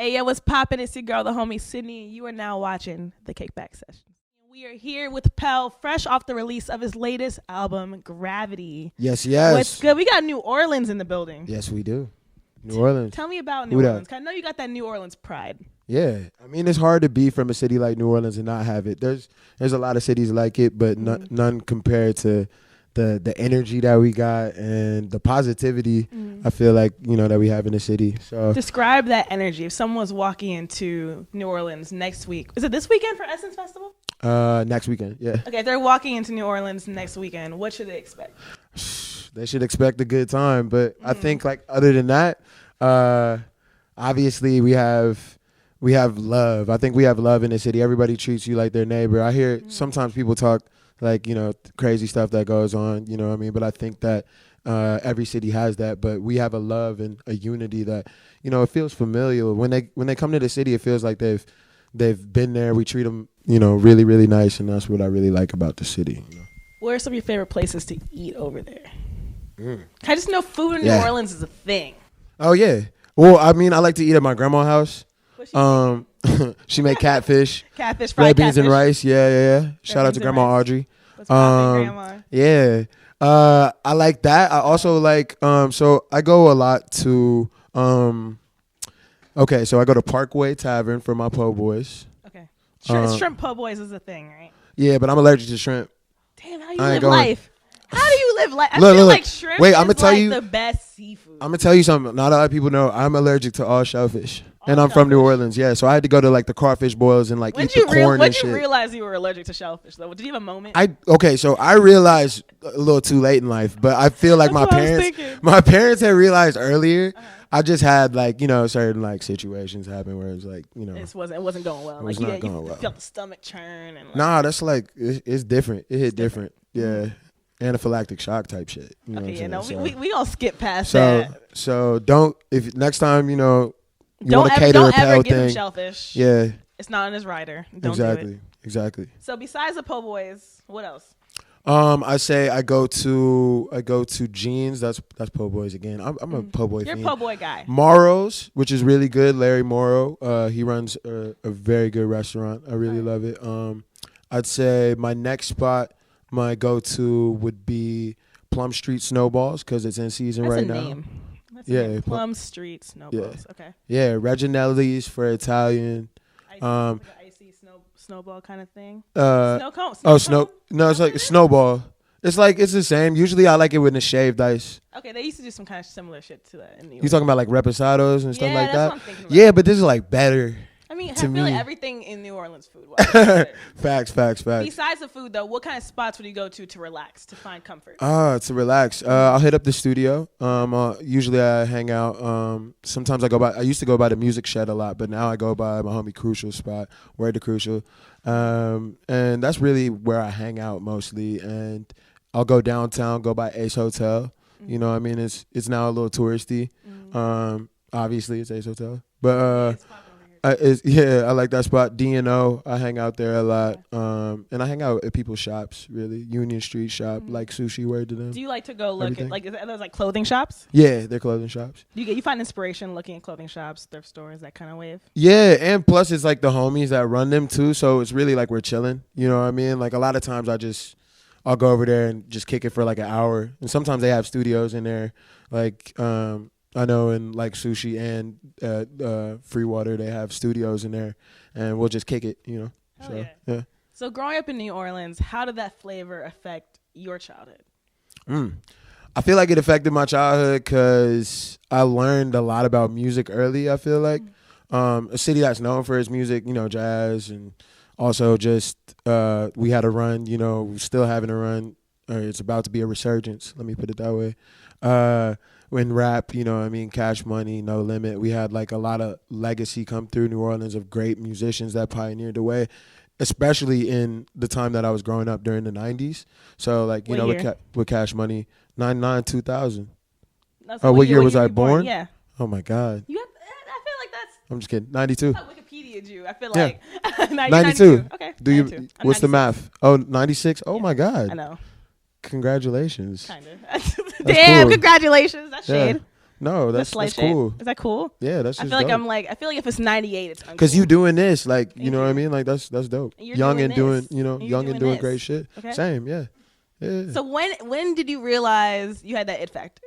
Hey, yo, what's poppin'? It's your girl, the homie Sydney, and you are now watching the Kickback Session. We are here with Pell, fresh off the release of his latest album, Gravity. Yes. What's good? We got New Orleans in the building. Yes, we do. New Orleans. Tell me about New Orleans. I know you got that New Orleans pride. Yeah. I mean, it's hard to be from a city like New Orleans and not have it. There's a lot of cities like it, but none compared to the energy that we got and the positivity I feel like, that we have in the city. So describe that energy. If someone was walking into New Orleans next week, is it this weekend for Essence Festival? Next weekend, yeah. Okay, if they're walking into New Orleans next weekend, what should they expect? They should expect a good time, but I think like other than that, obviously we have love. I think we have love in the city. Everybody treats you like their neighbor. I hear sometimes people talk like, crazy stuff that goes on, you know what I mean? But I think that every city has that, but we have a love and a unity that, it feels familiar. When they come to the city, it feels like they've been there. We treat them, really, really nice, and that's what I really like about the city. Where are some of your favorite places to eat over there? I just know food in New Orleans is a thing. Oh, yeah. Well, I mean, I like to eat at my grandma's house. She made catfish. Catfish, fried fried beans catfish. and rice. Yeah. Shout out to Grandma Audrey. What's poppin', Grandma? Yeah. I like that. I also like, so I go a lot to, so I go to Parkway Tavern for my po' boys. Okay. Shrimp po' boys is a thing, right? Yeah, but I'm allergic to shrimp. Damn, how you live life? How do you live life? I feel feel like shrimp Wait, is I'm gonna tell you the best seafood. I'm gonna tell you something. Not a lot of people know. I'm allergic to all shellfish, and I'm from New Orleans. Yeah, so I had to go to like the crawfish boils and like eat the corn and shit. When did you realize you were allergic to shellfish though? Did you have a moment? So I realized a little too late in life, but I feel like my parents had realized earlier. I just had like certain like situations happen where it's like it wasn't going well. It like you felt the stomach churn and nah, that's like it's different. It hit different. Yeah. Anaphylactic shock type shit. We gonna skip past that. So don't, if next time you want to cater a Pell give thing, him shellfish. Yeah, it's not on his rider. Don't do it. Exactly. So besides the po' boys, what else? I say I go to Jeans. That's po' boys again. I'm a po' boy. You're a po' boy guy. Morrow's, which is really good. Larry Morrow. He runs a very good restaurant. I really love it. I'd say my next spot. My go-to would be Plum Street Snowballs because it's in season right now. Name. That's a name. Plum Street Snowballs. Yeah. Okay. Yeah, Reginelli's for Italian. Icy snowball kind of thing. Snow cone. No, it's like a snowball. It's the same. Usually, I like it with the shaved ice. Okay, they used to do some kind of similar shit to that in New York. You talking about like reposados and stuff like that? What I'm thinking about. Yeah, but this is like better. I mean, I feel like everything in New Orleans food. Facts. Besides the food, though, what kind of spots would you go to relax, to find comfort? To relax. I'll hit up the studio. Usually I hang out. Sometimes I used to go by the Music Shed a lot, but now I go by my homie Crucial spot, Word to Crucial. And that's really where I hang out mostly. And I'll go downtown, go by Ace Hotel. You know what I mean? It's now a little touristy. Obviously, it's Ace Hotel. But I like that spot. D&O, I hang out there a lot. And I hang out at people's shops, really. Union Street shop, like sushi, word to them. Do you like to go look at, are those like clothing shops? Yeah, they're clothing shops. You find inspiration looking at clothing shops, thrift stores, that kind of wave? Yeah, and plus it's like the homies that run them too, so it's really like we're chilling. You know what I mean? Like a lot of times I'll go over there and just kick it for like an hour. And sometimes they have studios in there, like I know in like Sushi and Free Water, they have studios in there, and we'll just kick it, So, yeah. So growing up in New Orleans, how did that flavor affect your childhood? I feel like it affected my childhood because I learned a lot about music early, I feel like. A city that's known for its music, jazz, and also just we had a run, still having a run. It's about to be a resurgence, let me put it that way. In rap, Cash Money, No Limit. We had like a lot of legacy come through New Orleans of great musicians that pioneered the way, especially in the time that I was growing up during the 90s. So like, with Cash Money, 99, 2000. What year was I born? Yeah. Oh my God. I feel like that's... I'm just kidding. 92. Wikipedia you. I feel like 92. Okay. What's the math? Oh, 96. Oh my God. I know. Congratulations. Kind of. Damn, cool. Congratulations. That's shade. No, that's cool. Is that cool? Yeah, that's. I just feel like dope. I feel like if it's 98, it's Because you doing this, like, Thank you know what I you. mean? Like, that's dope. And you're Young doing and doing, this. you know, And you're young and doing doing great this. shit. Okay. Same, yeah. So when did you realize you had that it factor?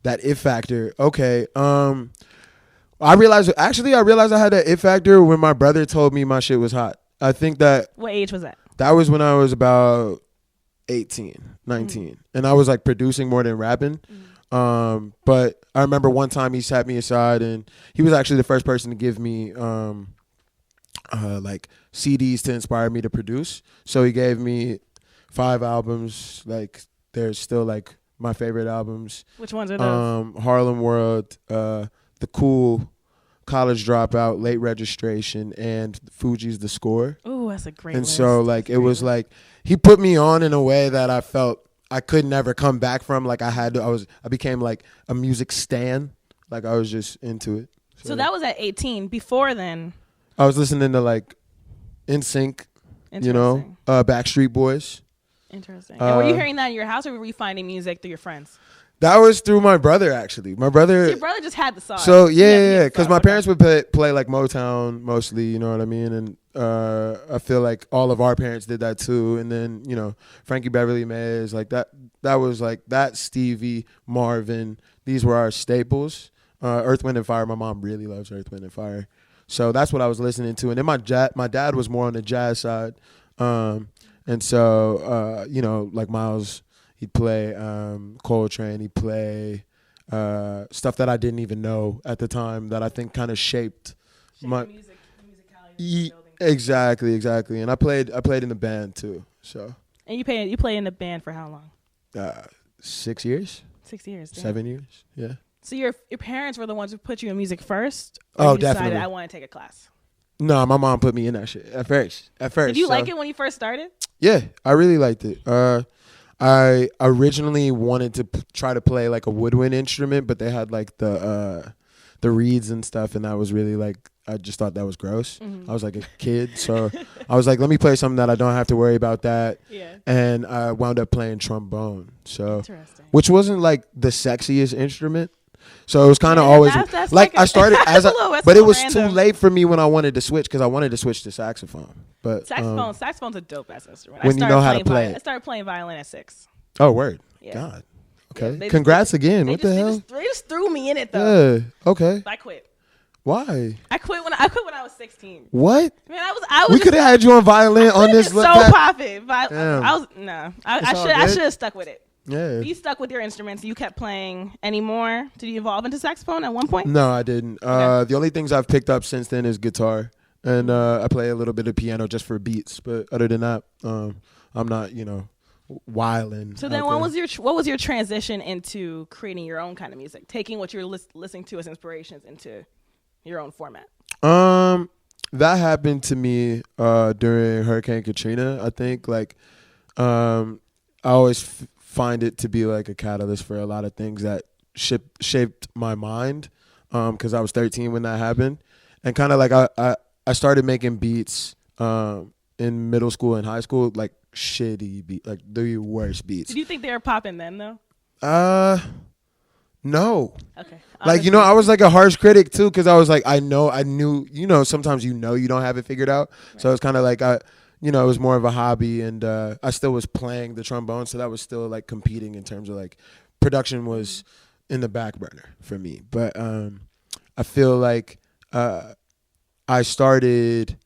That it factor. Okay. I realized I had that it factor when my brother told me my shit was hot. I think that. What age was that? That was when I was about 18, 19. And I was like producing more than rapping. But I remember one time he sat me aside and he was actually the first person to give me like CDs to inspire me to produce. So he gave me 5 albums. Like they're still like my favorite albums. Which ones are those? Harlem World, The Cool, College Dropout, Late Registration, and Fuji's The Score. Ooh, that's a great And list. so like it was like he put me on in a way that I felt I could never come back from. Like I became like a music stan. Like I was just into it. So that was at 18. Before then, I was listening to like NSYNC, you know, Backstreet Boys. Interesting. And were you hearing that in your house, or were you finding music through your friends? That was through my brother, actually. My brother. So your brother just had the song. So yeah. Because my parents would play like Motown mostly. You know what I mean? And I feel like all of our parents did that too. And then you know Frankie Beverly Mays, like that. That was like that. Stevie, Marvin. These were our staples. Earth, Wind and Fire. My mom really loves Earth, Wind and Fire. So that's what I was listening to. And then my dad was more on the jazz side. And so you know, like Miles. He'd play Coltrane. He'd play stuff that I didn't even know at the time that I think kind of shaped my musicality. Exactly. And I played in the band too. So. And you played in the band for how long? 6 years. 6 years. Damn. 7 years. Yeah. So your parents were the ones who put you in music first? Or you decided definitely. I want to take a class. No, my mom put me in that shit at first. Did you like it when you first started? Yeah, I really liked it. I originally wanted to try to play like a woodwind instrument, but they had like the reeds and stuff, and that was really like I just thought that was gross. I was like a kid, so I was like, let me play something that I don't have to worry about that. Yeah. And I wound up playing trombone, so which wasn't like the sexiest instrument. So it was kind of always that's like I started as but it was random. too late for me when I wanted to switch because I wanted to switch to saxophone. But saxophone's a dope ass instrument. When you know how to play it. I started playing violin at 6. Oh, word. Yeah. God. Okay. Yeah, Congrats again. What the hell? They just threw me in it though. Yeah. Okay. I quit. Why? I quit when I was 16. What? Man, I was. We could have had you on violin on this. So popping. But I should have stuck with it. Yeah. You stuck with your instruments. You kept playing anymore. Did you evolve into saxophone at one point? No, I didn't. Okay. The only things I've picked up since then is guitar, and I play a little bit of piano just for beats. But other than that, I'm not, wilding. So then, what was your transition into creating your own kind of music, taking what you're listening to as inspirations into your own format? That happened to me during Hurricane Katrina. I think I always find it to be like a catalyst for a lot of things that shaped my mind because I was 13 when that happened, and kind of like I started making beats in middle school and high school, like shitty beat, like the worst beats. Did you think they were popping then though? No. Okay. Like, I was like a harsh critic too, because I was like, I knew, sometimes you don't have it figured out. Right. So it's kind of like it was more of a hobby, and I still was playing the trombone, so that was still like competing in terms of like production was in the back burner for me. But I feel like I started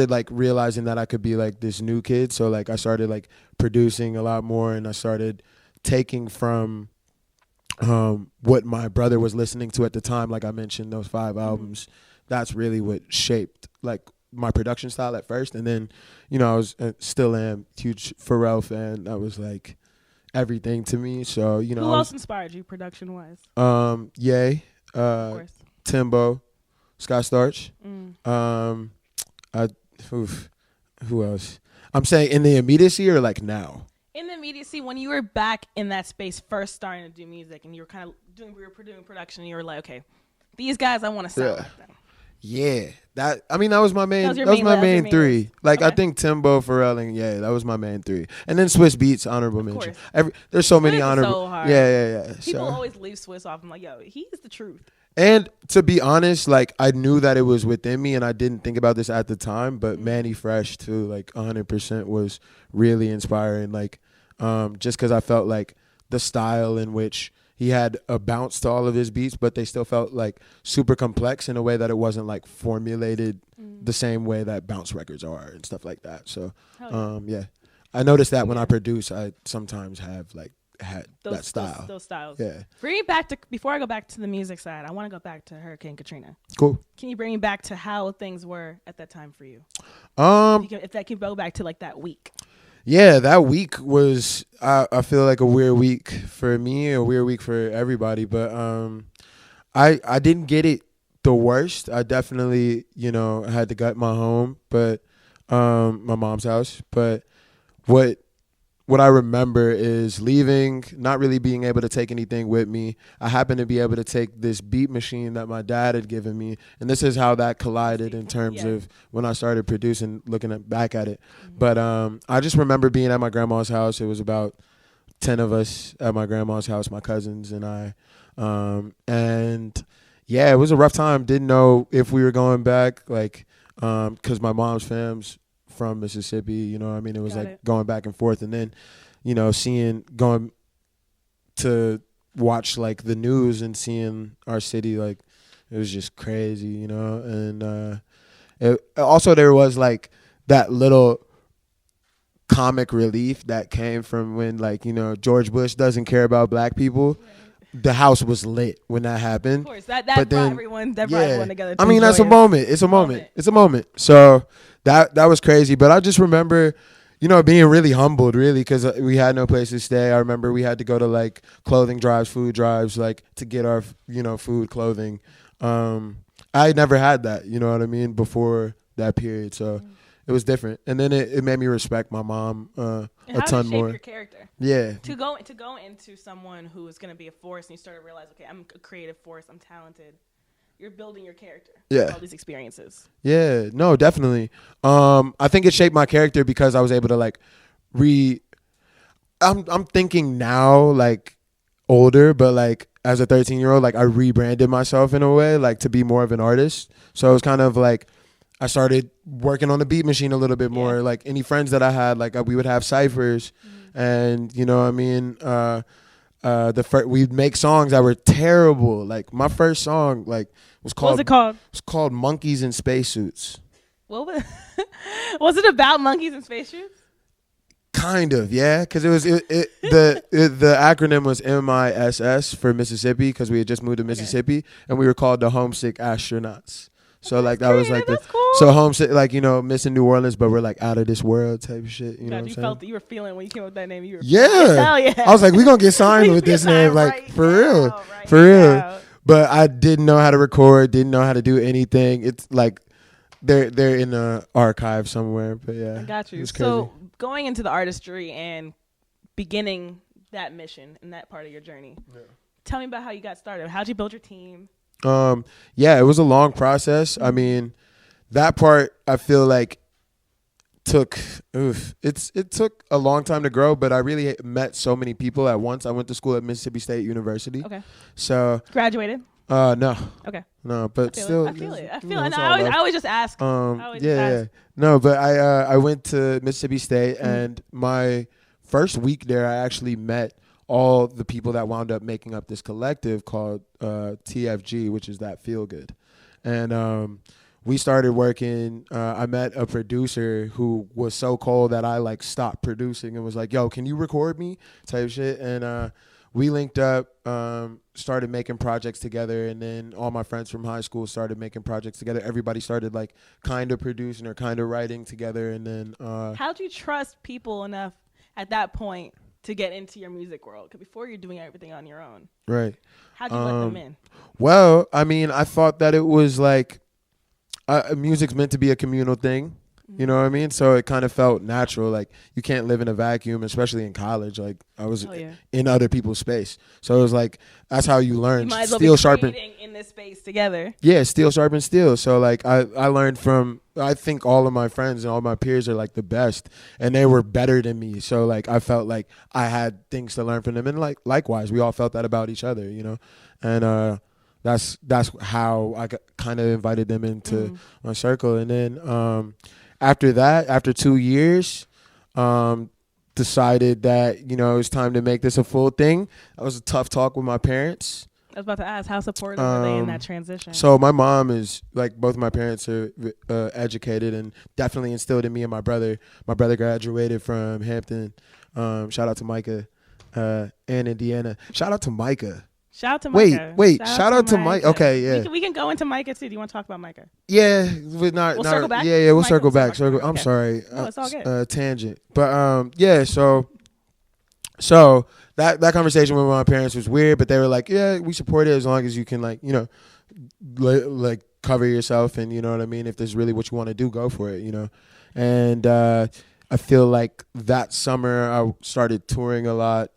like realizing that I could be like this new kid, so like I started like producing a lot more, and I started taking from what my brother was listening to at the time. Like I mentioned, those 5 albums, that's really what shaped like my production style at first. And then, I was still am huge Pharrell fan. That was like everything to me. So, who else inspired you production wise? Ye, Timbo, Scott Storch. Who else? I'm saying in the immediacy or like now? In the immediacy, when you were back in that space, first starting to do music, and you were kind of doing production, and you were like, okay, these guys, I want to sound like them. Yeah, that was my main. That That was was my your main main three. list. Like I Okay. think Timbo, Pharrell, and yeah, that was my main three. And then Swiss Beats, honorable mention. course. There's so many Swiss is honorable. so hard. Yeah. People So. always leave Swiss off. I'm like, yo, he's the truth. And to be honest, like I knew that it was within me, and I didn't think about this at the time. But Manny Fresh too, like 100% was really inspiring. Like, just because I felt like the style in which he had a bounce to all of his beats, but they still felt like super complex in a way that it wasn't like formulated the same way that bounce records are and stuff like that. So, yeah, I noticed that when I produce, I sometimes have like had that style. Those styles. Yeah. Bring me back to, before I go back to the music side, I want to go back to Hurricane Katrina. Cool. Can you bring me back to how things were at that time for you? If that can go back to like that week. Yeah, that week was I feel like a weird week for me, a weird week for everybody. But I didn't get it the worst. I definitely, had to gut my home, but my mom's house. But what I remember is leaving, not really being able to take anything with me. I happened to be able to take this beat machine that my dad had given me, and this is how that collided in terms of when I started producing, looking back at it. But I just remember being at my grandma's house. It was about 10 of us at my grandma's house, my cousins and I. And yeah, it was a rough time. Didn't know if we were going back, like, because my mom's fam's from Mississippi, it was going back and forth, and then going to watch like the news and seeing our city, like it was just crazy, and also there was like that little comic relief that came from when George Bush doesn't care about black people. The house was lit when that happened. Of course, that brought everyone together. I mean, that's a moment. It's a moment. It's a moment. So that was crazy. But I just remember, being really humbled, really, because we had no place to stay. I remember we had to go to like clothing drives, food drives, like to get our, food, clothing. I never had that, you know what I mean, before that period. So it was different. And then it made me respect my mom a ton more. Your character. Yeah. To go into someone who is going to be a force, and you start to realize, okay, I'm a creative force, I'm talented. You're building your character. Yeah. All these experiences. Yeah. No, definitely. I think it shaped my character because I was able to like I'm thinking now like older, but like as a 13-year-old, like I rebranded myself in a way, like to be more of an artist. So it was kind of like I started working on the beat machine a little bit more. Yeah. Like any friends that I had, like we would have ciphers, and we'd make songs that were terrible. Like my first song, like was called. What was it called? It was called Monkeys in Spacesuits. What was it about monkeys in spacesuits? Kind of, yeah, because the acronym was MISS for Mississippi, because we had just moved to Mississippi, and we were called the Homesick Astronauts. So like that was like cool. So homesick, like missing New Orleans, but we're like out of this world type of shit. You know what I'm saying? You were feeling when you came up with that name. You were hell yeah. I was like, we gonna get signed with this name, like for real. But I didn't know how to record, didn't know how to do anything. It's like they're in the archive somewhere. But yeah, I got you. It was crazy. So going into the artistry and beginning that mission and that part of your journey, tell me about how you got started. How'd you build your team? Yeah, it was a long process. I mean, that part I feel like it took a long time to grow, but I really met so many people at once. I went to school at Mississippi State University. Okay. So graduated? No. Okay. No, but I still. feel it. And I always just ask. Yeah. No, but I went to Mississippi State, and my first week there, I actually met all the people that wound up making up this collective called TFG, which is That Feel Good. And we started working. I met a producer who was so cold that I like stopped producing and was like, yo, can you record me type shit. And we linked up, started making projects together. And then all my friends from high school started making projects together. Everybody started like kind of producing or kind of writing together. And then how'd you trust people enough at that point to get into your music world? Because before you're doing everything on your own. Right. How'd you let them in? Well, I mean, I thought that it was like music's meant to be a communal thing. You know what I mean? So it kind of felt natural. Like you can't live in a vacuum, especially in college. Like I was in other people's space. So it was like, that's how you learn. You might as well Steel be sharpen in this space together. Yeah, steel sharpens steel. So like I learned from, I think all of my friends and all my peers are like the best, and they were better than me. So like I felt like I had things to learn from them, and like likewise we all felt that about each other, you know. And that's how I kind of invited them into my circle. And then after that, after 2 years, decided that, you know, it was time to make this a full thing. That was a tough talk with my parents. I was about to ask, how supportive are they in that transition? So my mom is, like, both of my parents are educated and definitely instilled in me and my brother. My brother graduated from Hampton. Shout out to Micah and Indiana. Shout out to Micah. Shout out to Micah. Wait. Shout out to Micah. Okay, yeah. We can go into Micah too. Do you want to talk about Micah? Yeah, we'll circle back. Yeah, we'll circle back. Okay. I'm sorry. No, it's all good. Tangent. But yeah. So that conversation with my parents was weird, but they were like, yeah, we support it as long as you can, like, you know, like cover yourself, and you know what I mean. If this is really what you want to do, go for it, you know. And I feel like that summer I started touring a lot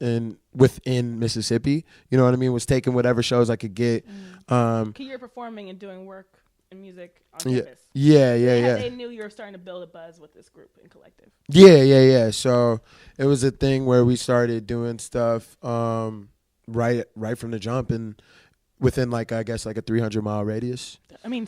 within Mississippi. You know what I mean? Was taking whatever shows I could get. You're performing and doing work and music on campus. Yeah. They knew you were starting to build a buzz with this group and collective. Yeah. So it was a thing where we started doing stuff right from the jump, and within, like, I guess, like a 300-mile radius. I mean,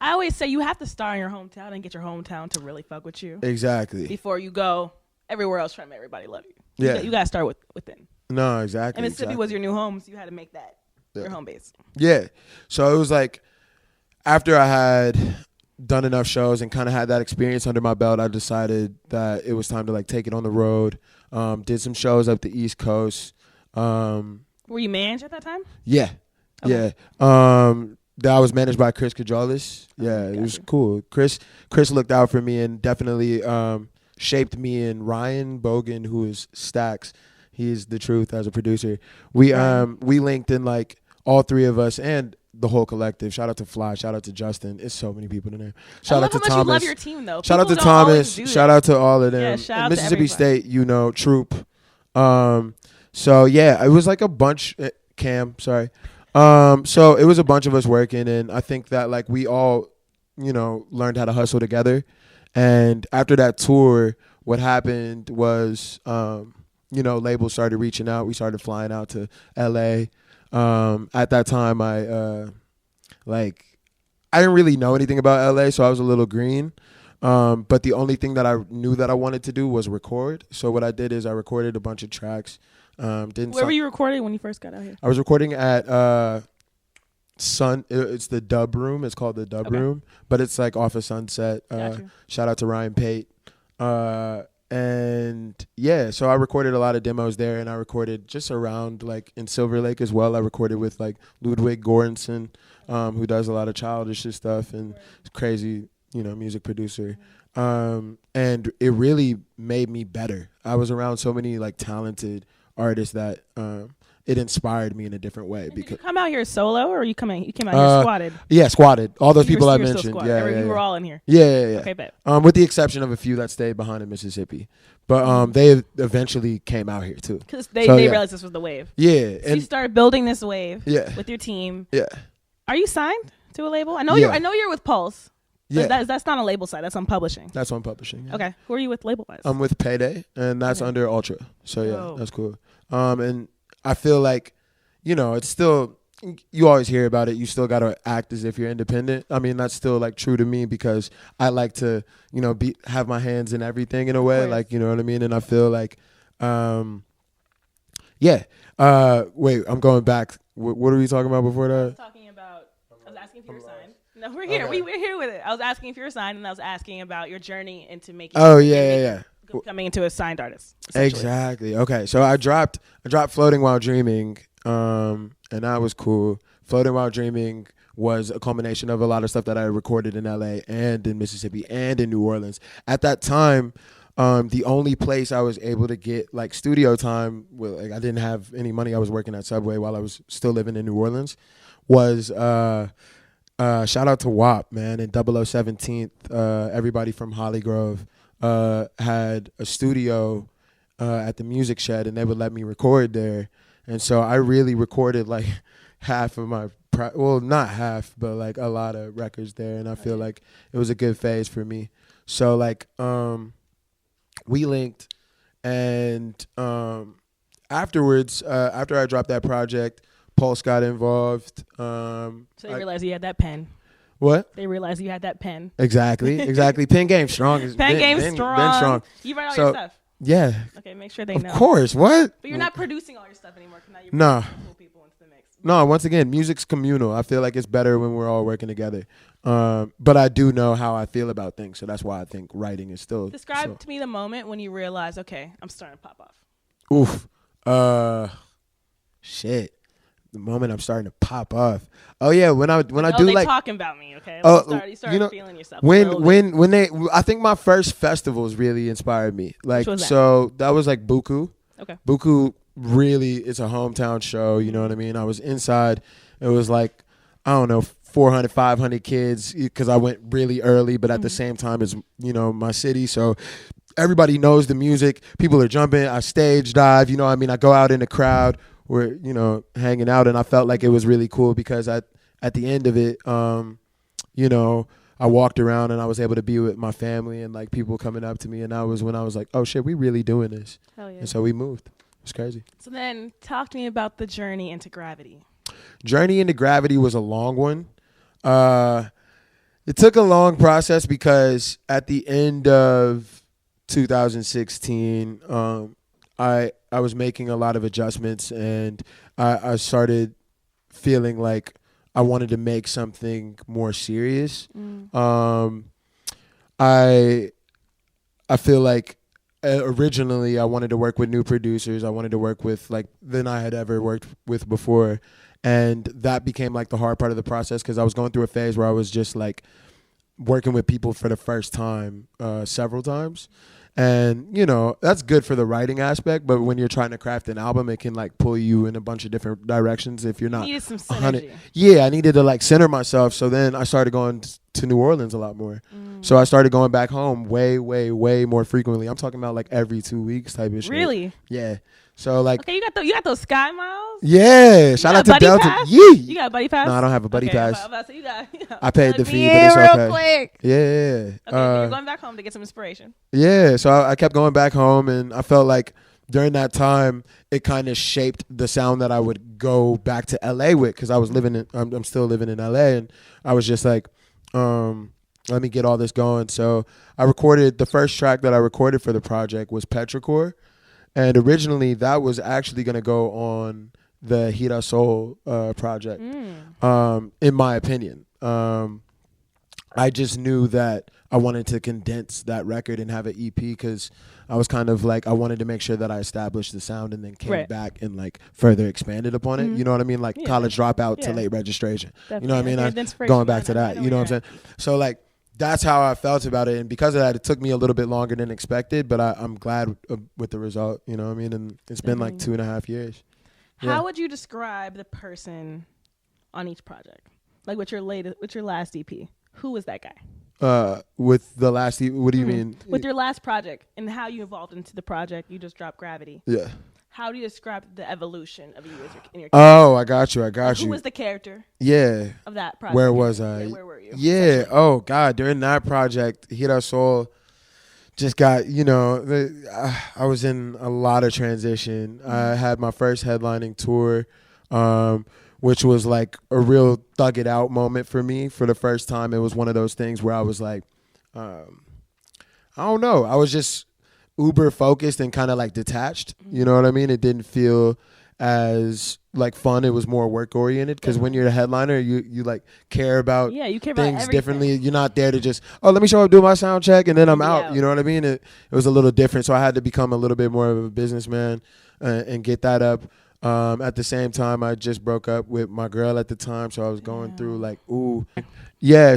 I always say you have to start in your hometown and get your hometown to really fuck with you. Exactly. Before you go everywhere else trying to make everybody love you. Yeah. You got to start within. No, exactly. And Mississippi was your new home, so you had to make that your home base. Yeah. So it was like, after I had done enough shows and kind of had that experience under my belt, I decided that it was time to, like, take it on the road. Did some shows up the East Coast. Were you managed at that time? Yeah. Okay. Yeah. That was managed by Chris Cajolis. Yeah, Gotcha. It was cool. Chris looked out for me and definitely shaped me. And Ryan Bogan, who is Stax, he's the truth as a producer. We linked in, like, all three of us and the whole collective. Shout out to Fly. Shout out to Justin. It's so many people in there. Shout out to Thomas. How much you love your team, though. Shout out to Thomas. Shout out to all of them. Yeah, shout out to Mississippi everybody. State, you know, Troop. So yeah, it was like a bunch. Cam, sorry. So it was a bunch of us working, and I think that, like, we all, you know, learned how to hustle together. And after that tour, what happened was, you know, labels started reaching out. We started flying out to LA. At that time, I didn't really know anything about LA, so I was a little green. But the only thing that I knew that I wanted to do was record. So what I did is I recorded a bunch of tracks. Where were you recording when you first got out here? I was recording at it's the Dub Room. It's called the Dub Room, but it's like off of Sunset. Shout out to Ryan Pate. And yeah, so I recorded a lot of demos there, and I recorded just around, like, in Silver Lake as well. I recorded with, like, Ludwig Göransson, who does a lot of Childish stuff and crazy, you know, music producer. And it really made me better. I was around so many, like, talented artists that it inspired me in a different way. And because did you come out here solo, or you came out here squatted? Yeah, squatted. All those people I you were still mentioned. squatted. Yeah, you were all in here. Yeah. Okay, bet. With the exception of a few that stayed behind in Mississippi, but they eventually came out here too. Because they realized this was the wave. Yeah, so you started building this wave. Yeah. With your team. Yeah. Are you signed to a label? I know Yeah. you're with Pulse. Yeah. That's not a label side. That's on publishing. That's on publishing. Yeah. Okay. Who are you with label wise? I'm with Payday, and that's under Ultra. So yeah, Oh. that's cool. And I feel like, you know, it's still, you always hear about it. You still got to act as if you're independent. I mean, that's still, like, true to me, because I like to, you know, have my hands in everything in a way, like, you know what I mean? And I feel like, yeah. Wait, I'm going back. What were we talking about before that? I was asking if you were signed. No, we're here. Okay. We're here with it. I was asking if you were signed, and I was asking about your journey into making. Oh, yeah. Coming into a signed artist. Exactly. Okay. So I dropped Floating While Dreaming, and that was cool. Floating While Dreaming was a culmination of a lot of stuff that I recorded in LA and in Mississippi and in New Orleans. At that time, the only place I was able to get, like, studio time, like, I didn't have any money. I was working at Subway while I was still living in New Orleans, was Shout out to WAP, man, and 0017th. Everybody from Hollygrove had a studio at the Music Shed, and they would let me record there. And so I really recorded like half of my, well, not half, but like a lot of records there. And I feel like it was a good phase for me. So like we linked, and afterwards, after I dropped that project, Pulse got involved. So they realized you had that pen. What? They realized you had that pen. Exactly. Pen game strong. Pen game strong. Been strong. You write all your stuff. Yeah. Okay, make sure they know. Of course. What? But you're not producing all your stuff anymore. Now you're bringing cool people into the mix. No, once again, music's communal. I feel like it's better when we're all working together. But I do know how I feel about things, so that's why I think writing is still. Describe to me the moment when you realize, okay, I'm starting to pop off. Oof. Shit. The moment I'm starting to pop off. Oh yeah, when I do they like talking about me, okay? You start feeling yourself. When they, I think my first festivals really inspired me. Like, so that was like Buku. Okay. Buku really, it's a hometown show. You know what I mean? I was inside. It was like, I don't know, 400, 500 kids because I went really early, but at the same time as, you know, my city. So everybody knows the music. People are jumping. I stage dive. You know what I mean? I go out in the crowd. We're, you know, hanging out, and I felt like it was really cool because at the end of it, you know, I walked around and I was able to be with my family and like people coming up to me, and that was when I was like, oh shit, we really doing this. Hell yeah. And so we moved. It was crazy. So then talk to me about the journey into Gravity. Journey into Gravity was a long one. It took a long process because at the end of 2016, I was making a lot of adjustments, and I started feeling like I wanted to make something more serious. I feel like originally I wanted to work with new producers. I wanted to work with like than I had ever worked with before, and that became like the hard part of the process because I was going through a phase where I was just like working with people for the first time several times. And, you know, that's good for the writing aspect, but when you're trying to craft an album, it can like pull you in a bunch of different directions if you're not. You needed some synergy. Yeah, I needed to like center myself. So then I started going to New Orleans a lot more. So I started going back home way more frequently. I'm talking about like every 2 weeks type of shit. Really? Yeah. So like, okay, you got those Sky Miles. Yeah, shout out to Delta. Pass? Yeah, you got a buddy pass? No, I don't have a buddy pass. You got, I paid the fee, but it's okay. Real quick. Yeah. Okay, you're going back home to get some inspiration. Yeah, so I kept going back home, and I felt like during that time it kind of shaped the sound that I would go back to LA with because I was I'm still living in LA, and I was just like, let me get all this going. So I recorded the first track that I recorded for the project was Petrichor. And originally, that was actually going to go on the Hira Soul project, in my opinion. I just knew that I wanted to condense that record and have an EP because I was kind of like, I wanted to make sure that I established the sound and then came back and like further expanded upon it. You know what I mean? Like college dropout to late registration. Definitely. You know what I mean? Going back to that. You know what I'm saying? So like, that's how I felt about it, and because of that, it took me a little bit longer than expected, but I'm glad with the result, you know what I mean? And it's been like 2.5 years. How would you describe the person on each project? Like with your last EP, who was that guy? With the last EP, what do you mean? With your last project and how you evolved into the project, you just dropped Gravity. Yeah. How do you describe the evolution of you in your character? Oh, I got you. Who was the character? Yeah. Of that project? Where was I? Where were you? Yeah. Oh, God. During that project, Hira Soul just got, you know, I was in a lot of transition. I had my first headlining tour, which was like a real thug it out moment for me. For the first time, it was one of those things where I was like, I don't know. I was just uber focused and kind of like detached. You know what I mean? It didn't feel as like fun. It was more work oriented because when you're the headliner, you like care about things differently. You're not there to just, oh, let me show up, do my sound check, and then I'm out. You know what I mean? It was a little different. So I had to become a little bit more of a businessman and get that up. At the same time, I just broke up with my girl at the time. So I was going through like,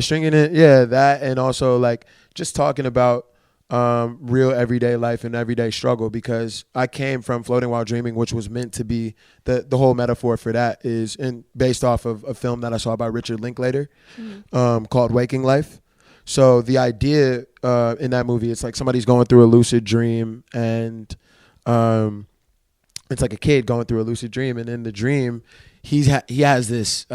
stringing it. Yeah, that. And also like just talking about real everyday life and everyday struggle, because I came from Floating While Dreaming, which was meant to be the whole metaphor for that is based off of a film that I saw by Richard Linklater called Waking Life. So the idea in that movie, it's like somebody's going through a lucid dream, and it's like a kid going through a lucid dream, and in the dream, he has this.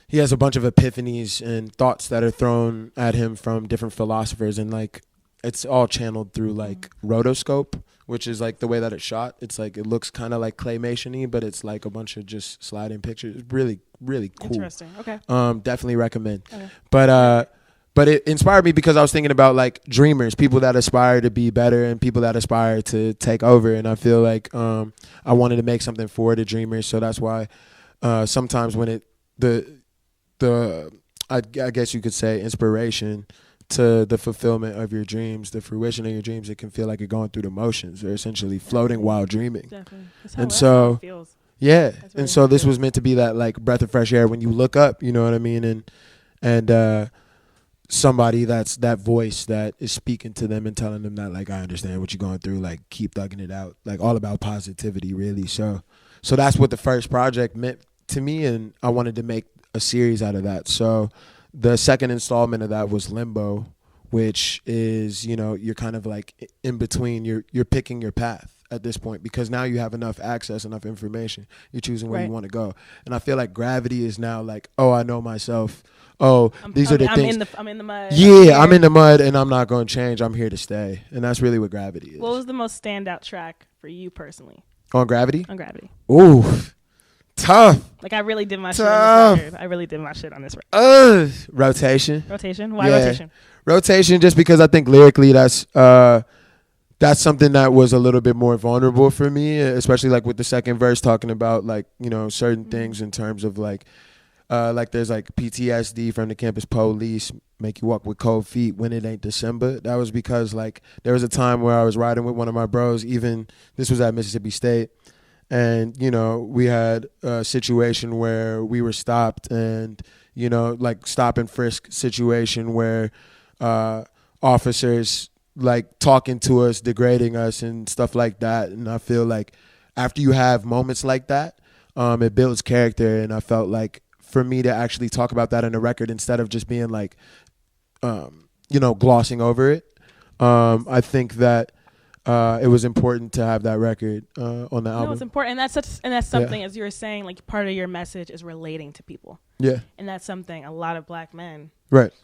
He has a bunch of epiphanies and thoughts that are thrown at him from different philosophers, and like it's all channeled through like rotoscope, which is like the way that it's shot. It's like it looks kind of like claymation-y, but it's like a bunch of just sliding pictures. It's really, really cool. Interesting. Okay. Definitely recommend. Okay. But it inspired me because I was thinking about like dreamers, people that aspire to be better and people that aspire to take over. And I feel like I wanted to make something for the dreamers. So that's why sometimes when I guess you could say inspiration to the fulfillment of your dreams, the fruition of your dreams, it can feel like you're going through the motions or essentially floating while dreaming. Definitely. That's how it feels. Yeah. And so this was meant to be that like breath of fresh air when you look up, you know what I mean? And somebody that's that voice that is speaking to them and telling them that like, I understand what you're going through, like keep thugging it out, like all about positivity really. So that's what the first project meant to me, and I wanted to make a series out of that. So the second installment of that was Limbo, which is, you know, you're kind of like in between, you're picking your path at this point, because now you have enough access, enough information, you're choosing where you want to go. And I feel like Gravity is now like, oh, I know myself. Oh, these are the things. I'm in the mud. Yeah, I'm in the mud and I'm not going to change. I'm here to stay. And that's really what Gravity is. What was the most standout track for you personally? On Gravity? On Gravity. Ooh, tough. Like I really did my shit on this record. I really did my shit on this record. Rotation. Rotation? Why rotation? Rotation just because I think lyrically that's something that was a little bit more vulnerable for me, especially like with the second verse talking about like, you know, certain things in terms of like there's like PTSD from the campus police, make you walk with cold feet when it ain't December. That was because like there was a time where I was riding with one of my bros, even this was at Mississippi State, and you know we had a situation where we were stopped, and you know like stop and frisk situation where officers like talking to us, degrading us and stuff like that. And I feel like after you have moments like that, it builds character, and I felt like for me to actually talk about that in a record instead of just being like, you know, glossing over it. I think that it was important to have that record on the album. No, it's important. And that's something, as you were saying, like part of your message is relating to people. Yeah. And that's something a lot of black men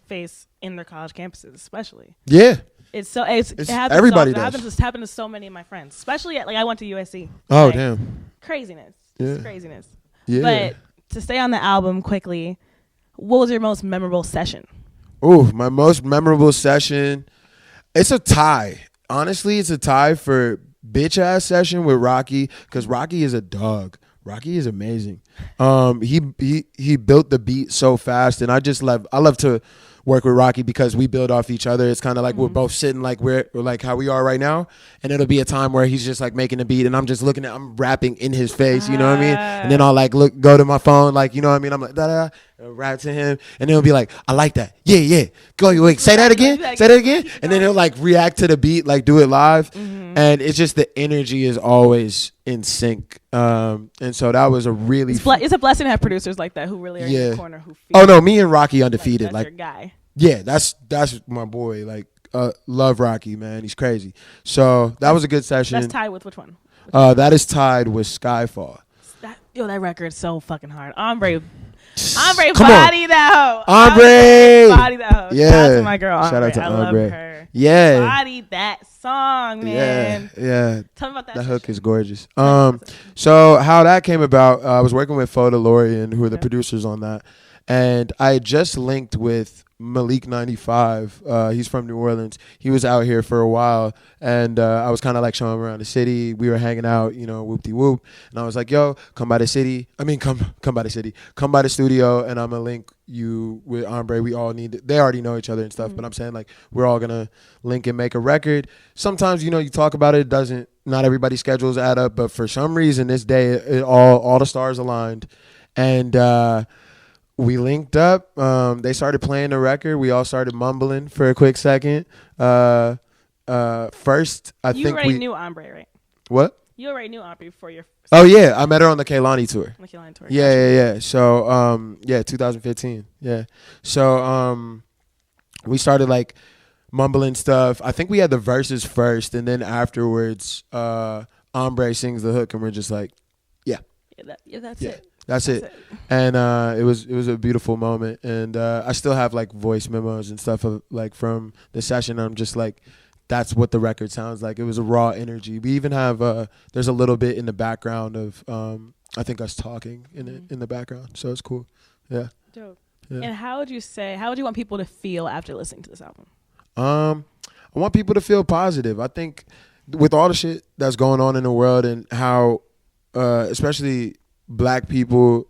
face in their college campuses, especially. Yeah. It happens. Everybody does. It's happened to so many of my friends, especially like I went to USC. Oh, like, damn. Craziness. Yeah. It's craziness. Yeah. But to stay on the album quickly, what was your most memorable session? Oh, my most memorable session, it's a tie. Honestly, it's a tie for bitch ass session with Rocky, because Rocky is a dog. Rocky is amazing. He built the beat so fast, and I love to work with Rocky because we build off each other. It's kind of like we're both sitting like we're like how we are right now, and it'll be a time where he's just like making a beat and I'm just I'm rapping in his face, you know what I mean? And then I'll like go to my phone, like, you know what I mean? I'm like da da, rap to him, and then he'll be like, I like that. Yeah. Go, wait, say that again. Say that again. And then he'll like react to the beat, like do it live. And it's just the energy is always in sync. And so that was a really it's a blessing to have producers like that who really are in your corner, who feel oh no, me and Rocky undefeated. That's like your guy. Yeah, that's my boy. Like love Rocky, man. He's crazy. So that was a good session. That's tied with which one? That is tied with Skyfall. That record's so fucking hard. Ombre body though. Ombre body though. Yeah. Shout out to my girl Ombre. Shout out to I Ombre. love her. Yeah. Body that song, man. Yeah. Tell me about that. That hook is gorgeous. So how that came about, I was working with Fo DeLorean, who are the producers on that. And I just linked with Malik 95. He's from New Orleans. He was out here for a while, and I was kind of like showing him around the city. We were hanging out, you know, whoop-de-whoop. And I was like, yo, come by the city. I mean, come by the city. Come by the studio, and I'm going to link you with Ombre. We all they already know each other and stuff, but I'm saying, like, we're all going to link and make a record. Sometimes, you know, you talk about it, not everybody's schedules add up, but for some reason this day, all the stars aligned. And we linked up. They started playing the record. We all started mumbling for a quick second. First, I think you already knew Ombre, right? What? You already knew Ombre before your. Oh yeah, I met her on the Kehlani tour. The Kehlani tour. Yeah. So 2015. Yeah. So we started like mumbling stuff. I think we had the verses first, and then afterwards, Ombre sings the hook, and we're just like, that's it. That's it. And it was a beautiful moment. And I still have like voice memos and stuff of, like from the session. I'm just like, that's what the record sounds like. It was a raw energy. We even have there's a little bit in the background of I think us talking in the background. So it's cool. Yeah. Dope. Yeah. And how would you want people to feel after listening to this album? I want people to feel positive. I think with all the shit that's going on in the world and how especially Black people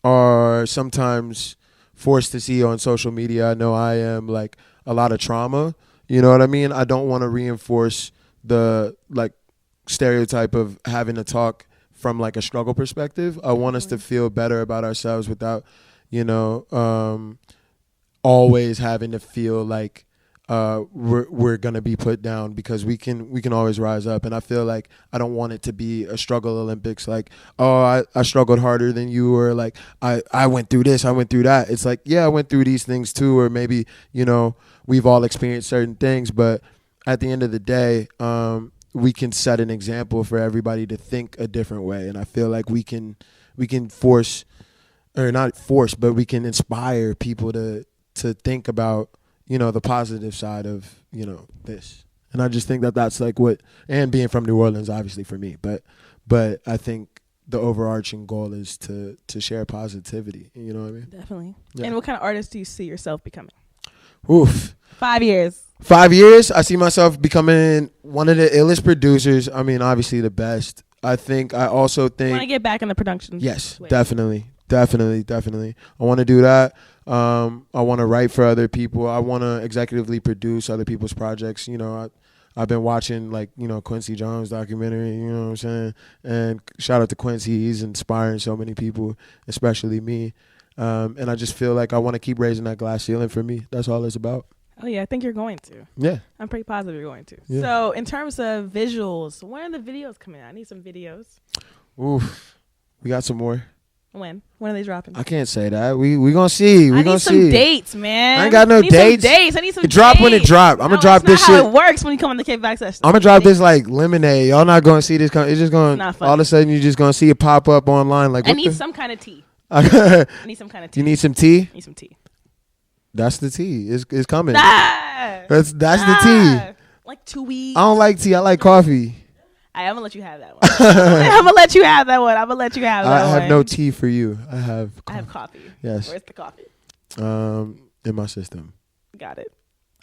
are sometimes forced to see on social media. I know I am, like, a lot of trauma. You know what I mean? I don't want to reinforce the like stereotype of having to talk from like a struggle perspective. I want us to feel better about ourselves without, always having to feel like we're gonna be put down, because we can always rise up. And I feel like I don't want it to be a struggle Olympics, like, oh, I struggled harder than you, or like I went through this, I went through that. It's like, yeah, I went through these things too, or maybe we've all experienced certain things, but at the end of the day, we can set an example for everybody to think a different way. And I feel like we can force, or not force, but we can inspire people to think about the positive side of, this. And I just think that that's like what, and being from New Orleans, obviously for me, but I think the overarching goal is to share positivity. You know what I mean? Definitely. Yeah. And what kind of artist do you see yourself becoming? Oof. 5 years. 5 years, I see myself becoming one of the illest producers. I mean, obviously the best. I also think. You want to get back in the production? Yes, definitely. I want to do that. I want to write for other people. I want to executively produce other people's projects. I've been watching Quincy Jones documentary, you know what I'm saying? And shout out to Quincy. He's inspiring so many people, especially me. And I just feel like I want to keep raising that glass ceiling for me. That's all it's about. Oh, yeah, I think you're going to. Yeah. I'm pretty positive you're going to. Yeah. So in terms of visuals, when are the videos coming out? I need some videos. Oof. We got some more. When are they dropping? I can't say that. We gonna see. I need some dates, man. I ain't got no dates. I need some dates. Drop when it drop. I'm gonna drop this shit. That's how it works when you come on the Kickback session. I'm gonna drop this like lemonade. Y'all not gonna see this. It's just gonna all of a sudden you're just gonna see it pop up online. Like, I need some kind of tea. I need some kind of tea. You need some tea? I need some tea. That's the tea. It's coming. Nah. That's the tea. Like 2 weeks. I don't like tea. I like coffee. I'm gonna let you have that one. I'm gonna let you have that one. I have no tea for you. I have coffee. Yes. Where's the coffee? In my system. Got it.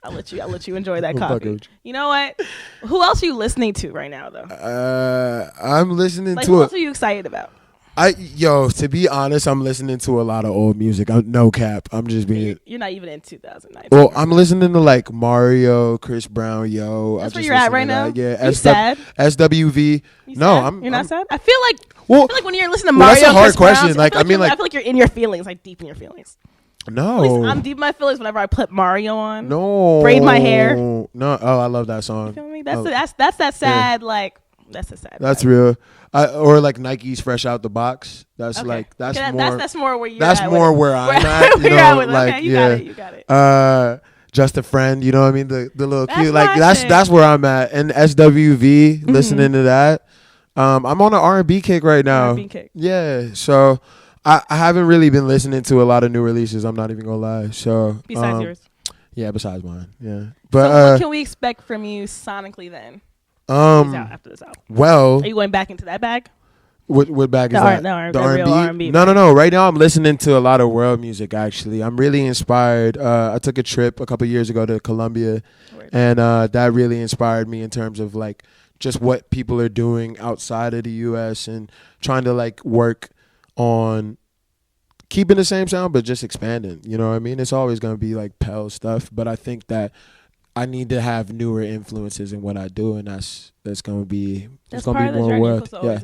I'll let you enjoy that coffee. You know what? Who else are you listening to right now, though? I'm listening to. Who else are you excited about? To be honest, I'm listening to a lot of old music. No cap. I'm just being. You're not even in 2009. Well, I'm listening to like Mario, Chris Brown, That's where you're at right now. Yeah. You sad? SWV. You're not sad. I feel like when you're listening to Mario, that's a hard Chris question. Brown, I feel like you're in your feelings, like deep in your feelings. No. At least I'm deep in my feelings whenever I put Mario on. No. Braid my hair. No. Oh, I love that song. You feel me? That's that sad like. That's a sad. That's real. Or like Nike's Fresh Out the Box. That's okay. That's more where you're. That's at more where I'm at. You got it. You got it. Just a Friend. You know what I mean? The little cute. Like that's where I'm at. And SWV. Listening to that. I'm on an R&B kick right now. R&B kick. Yeah. So I haven't really been listening to a lot of new releases. I'm not even gonna lie. So besides yours. Yeah, besides mine. Yeah. But so what can we expect from you sonically then? After this album. Well, are you going back into that bag? What bag is that? The R&B. No. Right now, I'm listening to a lot of world music. Actually, I'm really inspired. I took a trip a couple years ago to Colombia, and that really inspired me in terms of like just what people are doing outside of the U.S. and trying to like work on keeping the same sound, but just expanding. You know what I mean? It's always gonna be like Pell stuff, but I think that I need to have newer influences in what I do, and that's gonna be more work. Yeah.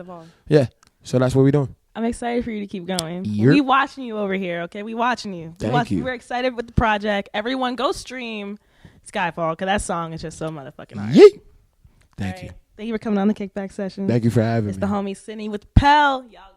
Yeah. So that's what we're doing. I'm excited for you to keep going. We watching you over here, okay? We watching you. Thank you. We're excited with the project. Everyone go stream Skyfall, because that song is just so motherfucking hard. Yeet. Thank you. Thank you for coming on the Kickback Session. Thank you for having me. It's the homie Cindy with Pell. Y'all